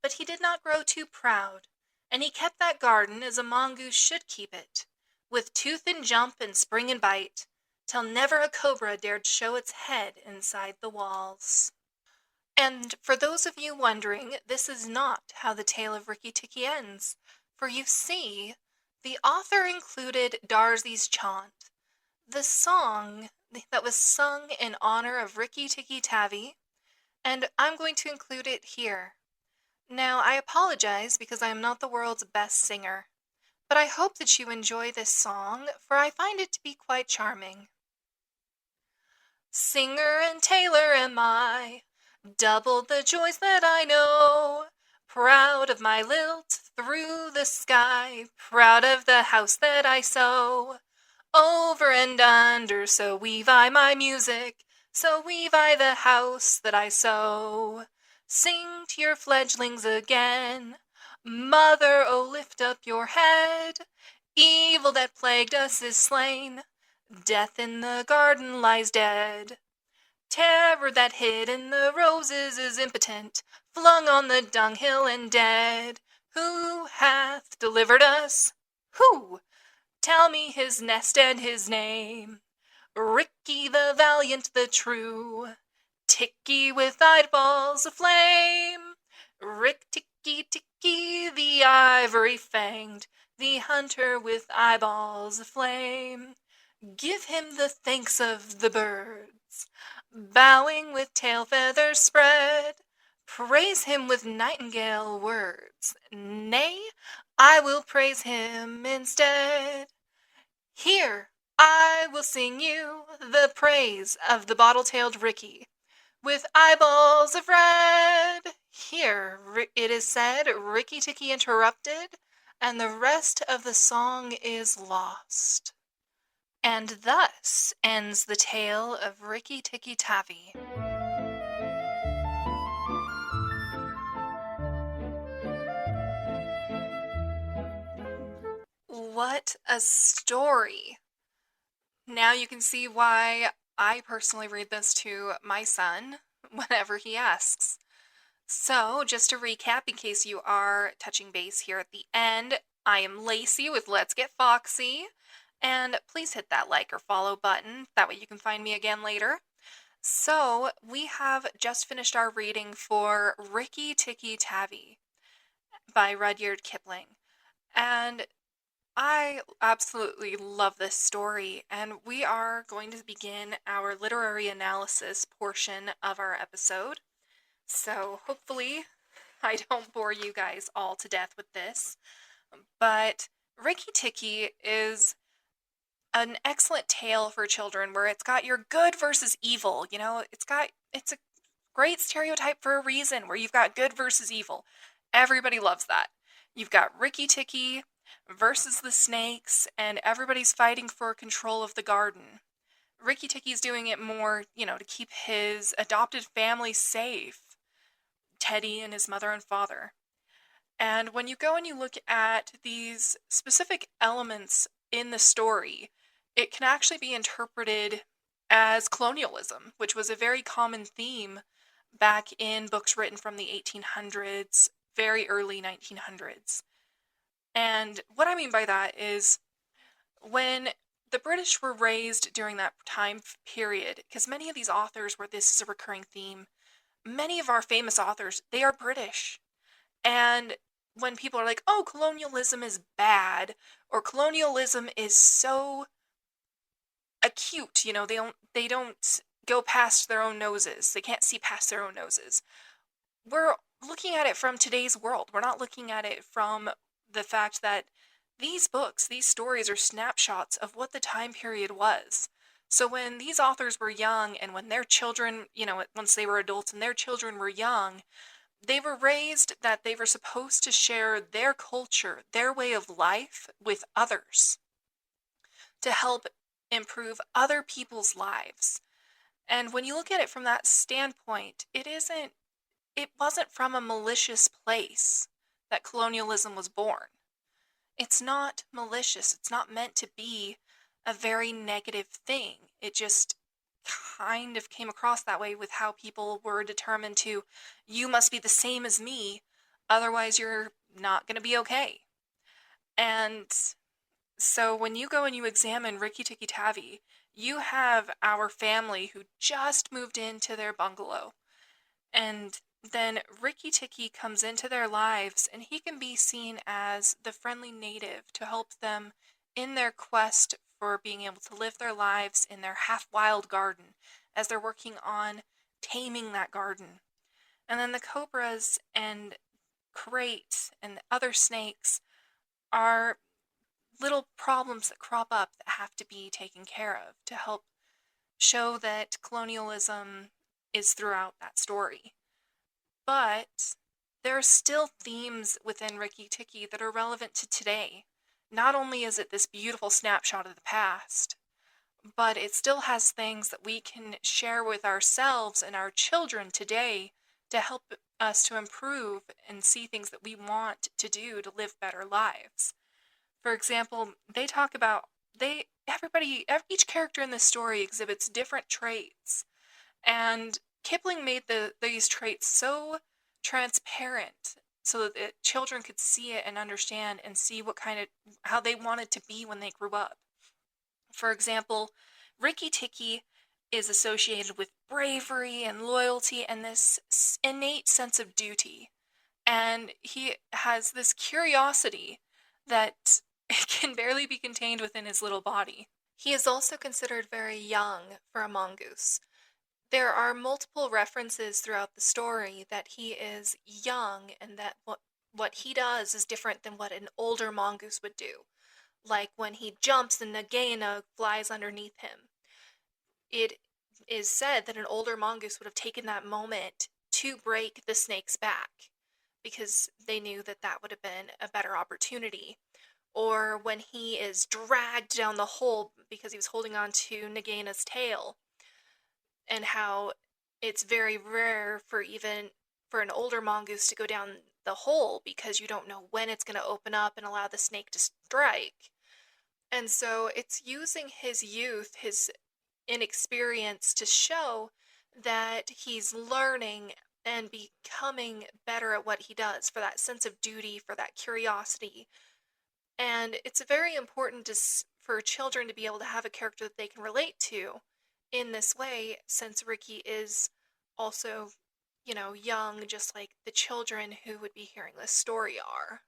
but he did not grow too proud, and he kept that garden as a mongoose should keep it, with tooth and jump and spring and bite, till never a cobra dared show its head inside the walls. And for those of you wondering, this is not how the tale of Rikki-tikki ends, for you see, the author included Darzy's chant, the song that was sung in honor of Rikki-tikki-tavi, and I'm going to include it here. Now, I apologize because I am not the world's best singer, but I hope that you enjoy this song, for I find it to be quite charming. "Singer and tailor am I, double the joys that I know, proud of my lilt through the sky, proud of the house that I sew. Over and under, so weave I my music, so weave I the house that I sew. Sing to your fledglings again, mother, oh lift up your head, evil that plagued us is slain, death in the garden lies dead. Terror that hid in the roses is impotent, flung on the dunghill and dead. Who hath delivered us? Who? Tell me his nest and his name. Rikki the valiant, the true, Tikki with eyeballs aflame. Rikk-tikki-tikki, the ivory-fanged, the hunter with eyeballs aflame. Give him the thanks of the birds, bowing with tail feathers spread. Praise him with nightingale words, nay, I will praise him instead. Here, I will sing you the praise of the bottle-tailed Rikki, with eyeballs of red. Here, it is said, Rikki-tikki interrupted, and the rest of the song is lost. And thus ends the tale of Rikki-tikki-tavi. What a story! Now you can see why I personally read this to my son whenever he asks. So, just to recap, in case you are touching base here at the end, I am Lacey with Let's Get Foxy. And please hit that like or follow button, that way you can find me again later. So, we have just finished our reading for Rikki-tikki-tavi by Rudyard Kipling. And I absolutely love this story, and we are going to begin our literary analysis portion of our episode. So, hopefully, I don't bore you guys all to death with this. But Rikki-tikki is an excellent tale for children where it's got your good versus evil. It's a great stereotype for a reason where you've got good versus evil. Everybody loves that. You've got Rikki-tikki versus the snakes, and everybody's fighting for control of the garden. Rikki-tikki's doing it more, to keep his adopted family safe, Teddy and his mother and father. And when you go and you look at these specific elements in the story, it can actually be interpreted as colonialism, which was a very common theme back in books written from the 1800s, very early 1900s. And what I mean by that is when the British were raised during that time period, because many of these authors where this is a recurring theme, many of our famous authors, they are British. And when people are like, oh, colonialism is bad, or colonialism is so acute, they don't go past their own noses. They can't see past their own noses. We're looking at it from today's world. We're not looking at it from the fact that these books, these stories are snapshots of what the time period was. So when these authors were young and when their children, once they were adults and their children were young, they were raised that they were supposed to share their culture, their way of life with others to help improve other people's lives. And when you look at it from that standpoint, it wasn't from a malicious place that colonialism was born. It's not malicious. It's not meant to be a very negative thing. It just kind of came across that way with how people were determined to, you must be the same as me, otherwise you're not going to be okay. And so when you go and you examine Rikki-tikki-tavi, you have our family who just moved into their bungalow. And then Rikki-tikki comes into their lives, and he can be seen as the friendly native to help them in their quest for being able to live their lives in their half-wild garden as they're working on taming that garden. And then the cobras and kraits and other snakes are little problems that crop up that have to be taken care of to help show that colonialism is throughout that story. But there are still themes within Rikki-tikki that are relevant to today. Not only is it this beautiful snapshot of the past, but it still has things that we can share with ourselves and our children today to help us to improve and see things that we want to do to live better lives. For example, they talk about each character in this story exhibits different traits, and Kipling made these traits so transparent so that children could see it and understand and see how they wanted to be when they grew up. For example, Rikki-tikki is associated with bravery and loyalty and this innate sense of duty. And he has this curiosity that can barely be contained within his little body. He is also considered very young for a mongoose. There are multiple references throughout the story that he is young and that what he does is different than what an older mongoose would do. Like when he jumps and Nagaina flies underneath him. It is said that an older mongoose would have taken that moment to break the snake's back because they knew that that would have been a better opportunity. Or when he is dragged down the hole because he was holding on to Nagaina's tail, and how it's very rare for an older mongoose to go down the hole because you don't know when it's going to open up and allow the snake to strike. And so it's using his youth, his inexperience to show that he's learning and becoming better at what he does, for that sense of duty, for that curiosity. And it's very important for children to be able to have a character that they can relate to in this way, since Rikki is also, young, just like the children who would be hearing this story are.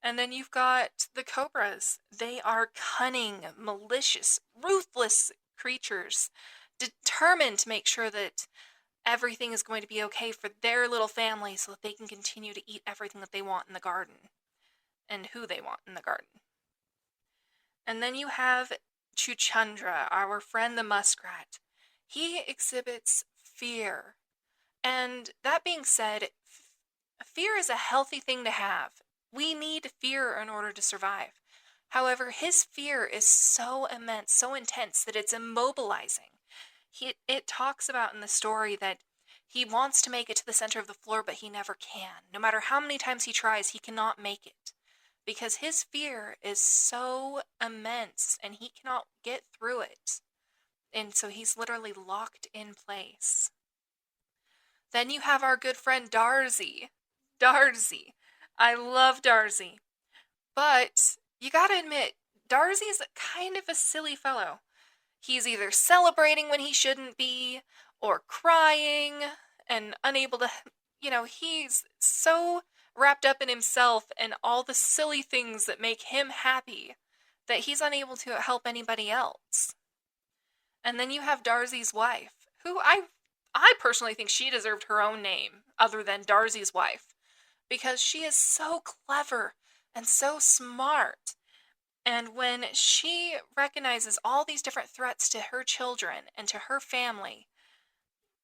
And then you've got the cobras. They are cunning, malicious, ruthless creatures, determined to make sure that everything is going to be okay for their little family so that they can continue to eat everything that they want in the garden and who they want in the garden. And then you have Chuchundra, our friend the muskrat. He exhibits fear. And that being said, Fear is a healthy thing to have. We need fear in order to survive. However, his fear is so immense, so intense that it's immobilizing. It talks about in the story that he wants to make it to the center of the floor, but he never can. No matter how many times he tries, he cannot make it. Because his fear is so immense and he cannot get through it. And so he's literally locked in place. Then you have our good friend Darcy. Darcy. I love Darcy. But you gotta admit, Darcy's kind of a silly fellow. He's either celebrating when he shouldn't be, or crying, and unable to, he's so wrapped up in himself and all the silly things that make him happy that he's unable to help anybody else. And then you have Darcy's wife, who I personally think she deserved her own name other than Darcy's wife, because she is so clever and so smart. And when she recognizes all these different threats to her children and to her family,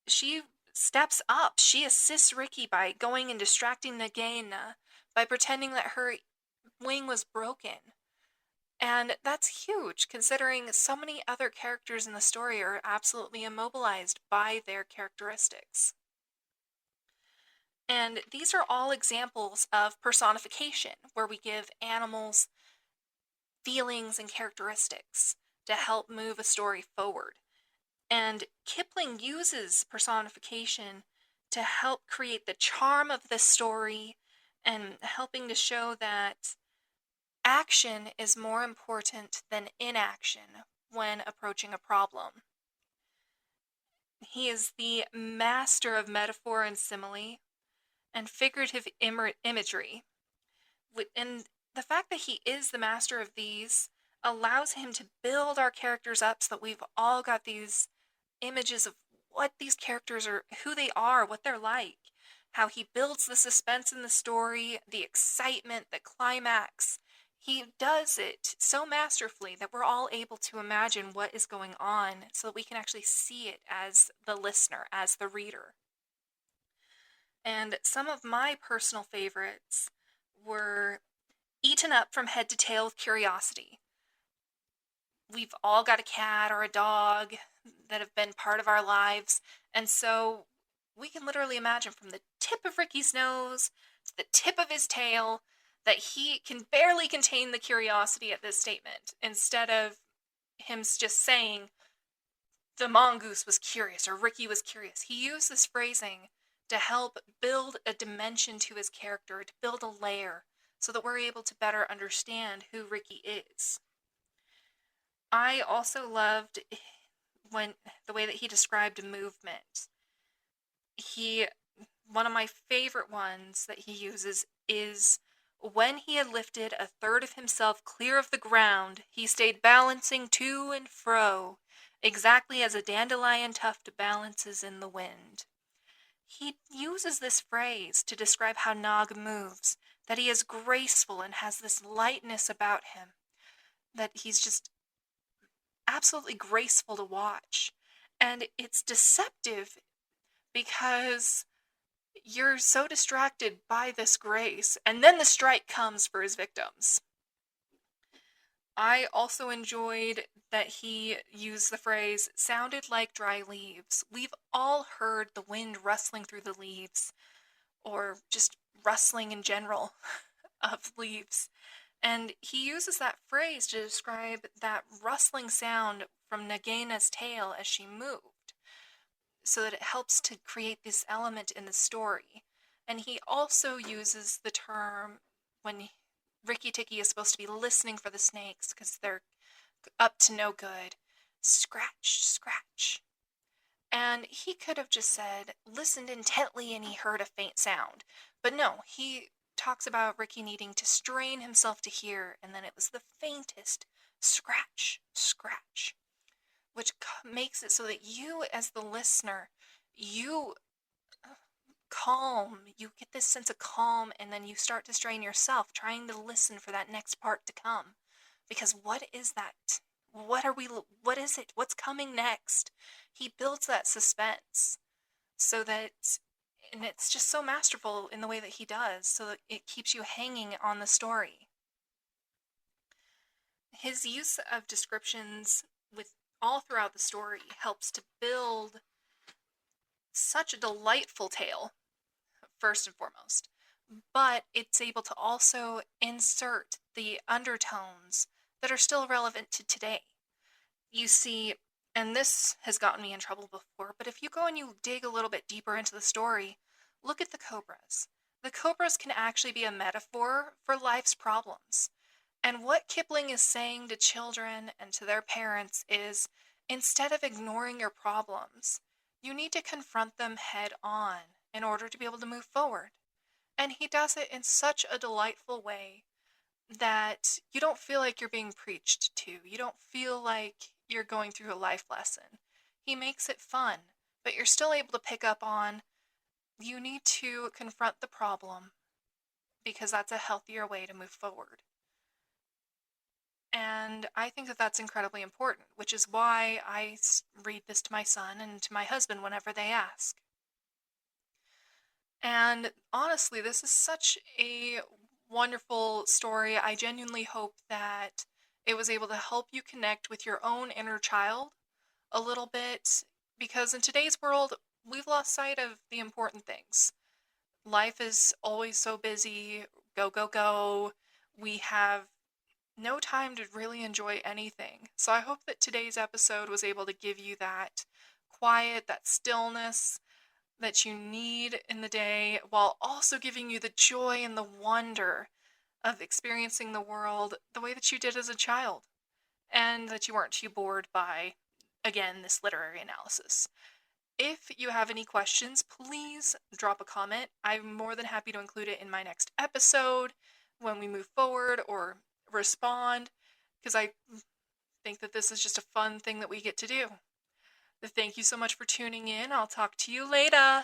she steps up. She assists Rikki by going and distracting Nagaina, by pretending that her wing was broken. And that's huge, considering so many other characters in the story are absolutely immobilized by their characteristics. And these are all examples of personification, where we give animals feelings and characteristics to help move a story forward. And Kipling uses personification to help create the charm of the story and helping to show that action is more important than inaction when approaching a problem. He is the master of metaphor and simile and figurative imagery. And the fact that he is the master of these allows him to build our characters up so that we've all got these images of what these characters are, who they are, what they're like, how he builds the suspense in the story, the excitement, the climax. He does it so masterfully that we're all able to imagine what is going on so that we can actually see it as the listener, as the reader. And some of my personal favorites were eaten up from head to tail with curiosity. We've all got a cat or a dog that have been part of our lives, and so we can literally imagine from the tip of Rikki's nose to the tip of his tail that he can barely contain the curiosity at this statement, instead of him just saying the mongoose was curious or Rikki was curious. He used this phrasing to help build a dimension to his character, to build a layer, so that we're able to better understand who Rikki is. I also loved the way that he described movement. One of my favorite ones that he uses is, when he had lifted a third of himself clear of the ground, he stayed balancing to and fro, exactly as a dandelion tuft balances in the wind. He uses this phrase to describe how Nog moves, that he is graceful and has this lightness about him, that he's just absolutely graceful to watch. And it's deceptive because you're so distracted by this grace, and then the strike comes for his victims. I also enjoyed that he used the phrase, sounded like dry leaves. We've all heard the wind rustling through the leaves, or just rustling in general of leaves. And he uses that phrase to describe that rustling sound from Nagaina's tail as she moved, so that it helps to create this element in the story. And he also uses the term when Rikki-tikki is supposed to be listening for the snakes because they're up to no good. Scratch, scratch. And he could have just said, listened intently and he heard a faint sound. But no, he talks about Rikki needing to strain himself to hear, and then it was the faintest scratch, scratch, which makes it so that you, as the listener, you get this sense of calm, and then you start to strain yourself, trying to listen for that next part to come. Because what is that? What is it? What's coming next? He builds that suspense so that And it's just so masterful in the way that he does, so that it keeps you hanging on the story. His use of descriptions with all throughout the story helps to build such a delightful tale, first and foremost. But it's able to also insert the undertones that are still relevant to today. You see, and this has gotten me in trouble before, but if you go and you dig a little bit deeper into the story, look at the cobras. The cobras can actually be a metaphor for life's problems. And what Kipling is saying to children and to their parents is, instead of ignoring your problems, you need to confront them head on in order to be able to move forward. And he does it in such a delightful way that you don't feel like you're being preached to. You don't feel like you're going through a life lesson. He makes it fun, but you're still able to pick up on, you need to confront the problem because that's a healthier way to move forward. And I think that that's incredibly important, which is why I read this to my son and to my husband whenever they ask. And honestly, this is such a wonderful story. I genuinely hope that it was able to help you connect with your own inner child a little bit, because in today's world, we've lost sight of the important things. Life is always so busy, go, go, go. We have no time to really enjoy anything. So I hope that today's episode was able to give you that quiet, that stillness that you need in the day, while also giving you the joy and the wonder of experiencing the world the way that you did as a child, and that you weren't too bored by, again, this literary analysis. If you have any questions, please drop a comment. I'm more than happy to include it in my next episode when we move forward, or respond, because I think that this is just a fun thing that we get to do. Thank you so much for tuning in. I'll talk to you later.